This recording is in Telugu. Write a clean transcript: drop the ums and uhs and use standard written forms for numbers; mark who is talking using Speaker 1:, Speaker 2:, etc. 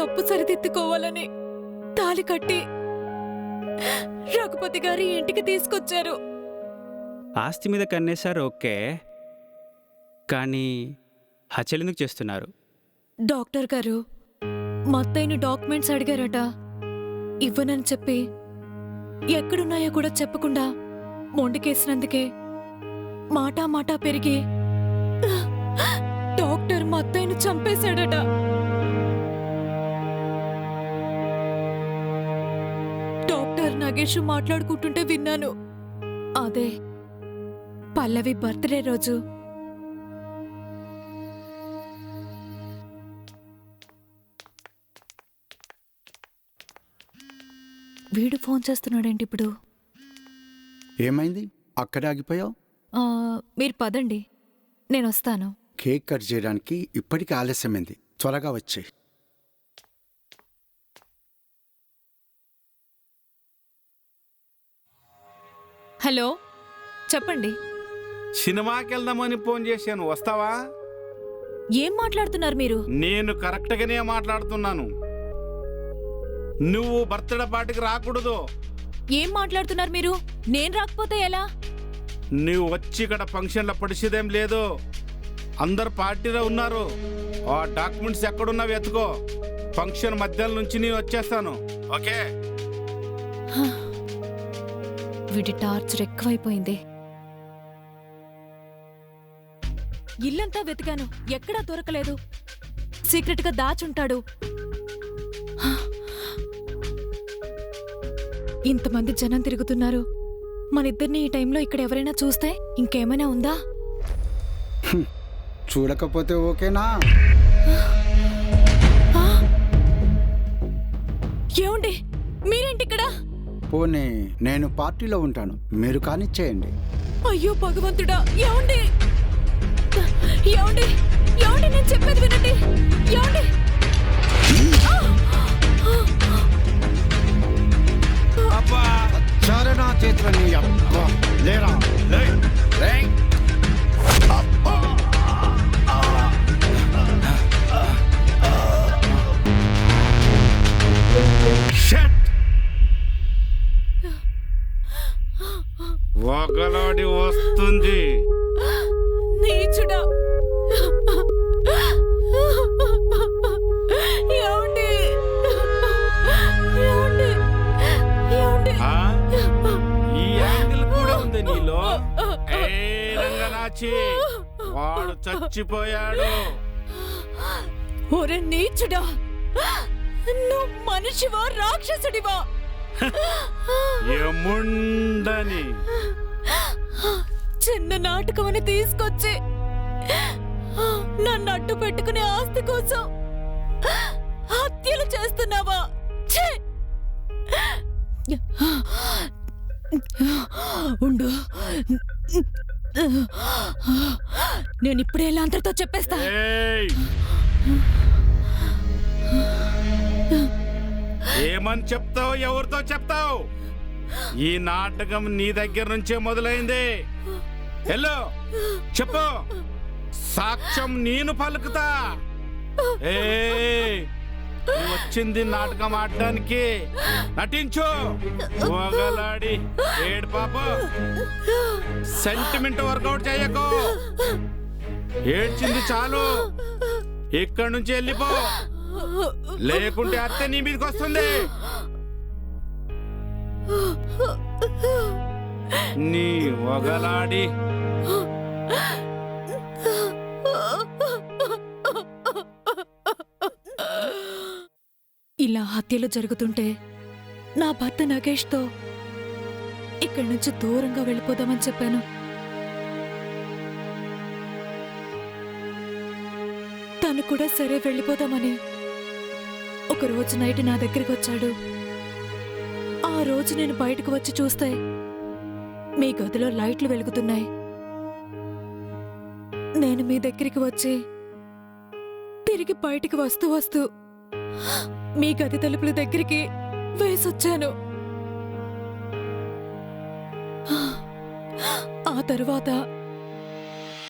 Speaker 1: తప్పు సరిదిద్దుకోవాలని తాళి కట్టి రఘుపతి గారి ఇంటికి తీసుకొచ్చారు.
Speaker 2: ఆస్తి మీద కన్నేశారు, ఓకే, కానీ హత్యలెందుకు చేస్తున్నారు?
Speaker 1: డాక్టర్ గారు మా అత్తయ్యని డాక్యుమెంట్స్ అడిగారట. ఇవ్వనని చెప్పి ఎక్కడున్నాయో కూడా చెప్పకుండా మొండికేసినందుకే మాటా పెరిగి డాక్టర్ మా అత్తయ్యని చంపేశాడట. డాక్టర్ నగేష్ మాట్లాడుకుంటుంటే విన్నాను. అదే పల్లవి బర్త్డే రోజు. వీడు ఫోన్ చేస్తున్నాడేంటి ఇప్పుడు?
Speaker 3: ఏమైంది? అక్కడే ఆగిపోయావు?
Speaker 1: మీరు పదండి, నేను వస్తాను.
Speaker 3: కేక్ కట్ చేయడానికి ఇప్పటికీ ఆలస్యమైంది, త్వరగా వచ్చే.
Speaker 1: హలో, చెప్పండి.
Speaker 4: సినిమాకి వెళ్దామని ఫోన్ చేశాను, వస్తావా?
Speaker 1: ఏం మాట్లాడుతున్నారు మీరు?
Speaker 4: నేను కరెక్ట్గానే మాట్లాడుతున్నాను. నువ్వు బర్త్డే పార్టీకి రాకూడదు.
Speaker 1: ఏం మాట్లాడుతున్నారు మీరు? నేను రాకపోతే ఎలా?
Speaker 4: నువ్వు వచ్చి ఇక్కడ ఫంక్షన్లో పడిచేదేం లేదు. అందరు పార్టీలో ఉన్నారు. ఆ డాక్యుమెంట్స్ ఎక్కడున్నా వెతుకో. ఫంక్షన్ మధ్యాహ్నం నుంచి నేను వచ్చేస్తాను, ఓకే?
Speaker 1: వీడి టార్చర్ ఎక్కువైపోయింది. ఇల్లంతా వెతికాను, ఎక్కడా దొరకలేదు. సీక్రెట్ గా దాచుంటాడు. ఇంతమంది జనం తిరుగుతున్నారు. మనిద్దరిని ఈ టైంలో ఇక్కడ ఎవరైనా చూస్తే ఇంకేమైనా ఉందా?
Speaker 3: చూడకపోతే ఓకేనా?
Speaker 1: ఏమండి, మీరేంటి ఇక్కడ?
Speaker 3: పోనీ నేను పార్టీలో ఉంటాను, మీరు కానిచ్చేయండి.
Speaker 1: అయ్యో భగవంతుడా! ఏమండి ఏమండి ఏమండి, నేను చెప్పేది వినండి. ఏమండి,
Speaker 3: నా చేతులని లేరా?
Speaker 4: ఒకలాడి వస్తుంది.
Speaker 1: నీచుడా! ఏమండి ఏమండి ఏమండి,
Speaker 4: ఈ యాంగిల్ కూడా ఉంది నీలో. రంగనాచి, వాడు చచ్చిపోయాడు.
Speaker 1: ఒరే నీచుడా! నువ్వు మనిషివా రాక్షసుడివా?
Speaker 4: ఏముండని
Speaker 1: చిన్న నాటకమని తీసుకొచ్చి నన్ను అడ్డు పెట్టుకునే ఆస్తి కోసం హత్యలు చేస్తున్నావా? ఉండు, నేను ఇప్పుడే ఇలా అందరితో చెప్పేస్తా.
Speaker 4: ఏమని చెప్తావు? ఎవరితో చెప్తావు? ఈ నాటకం నీ దగ్గర నుంచే మొదలైంది. హలో, చెప్పు. సాక్ష్యం నేను పలుకుతా. వచ్చింది నాటకం ఆడడానికి, నటించు. ఒకలాడి ఏడు పాప, సెంటిమెంట్ వర్కౌట్ చేయకు. ఏడ్చింది చాలు, ఇక్కడి నుంచి వెళ్ళిపో, లేకుంటే అత్తే నీ మీదకి వస్తుంది. నీ ఒకలాడి
Speaker 1: ఇలా హత్యలు జరుగుతుంటే నా భర్త నగేష్తో ఇక్కడి నుంచి దూరంగా వెళ్ళిపోదామని చెప్పాను. తను కూడా సరే వెళ్ళిపోదామని ఒకరోజు నైట్ నా దగ్గరికి వచ్చాడు. ఆ రోజు నేను బయటకు వచ్చి చూస్తే మీ గదిలో లైట్లు వెలుగుతున్నాయి. నేను మీ దగ్గరికి వచ్చి తిరిగి బయటికి వస్తూ వస్తూ మీ గది తలుపుల దగ్గరికి వేసొచ్చాను. ఆ తరువాత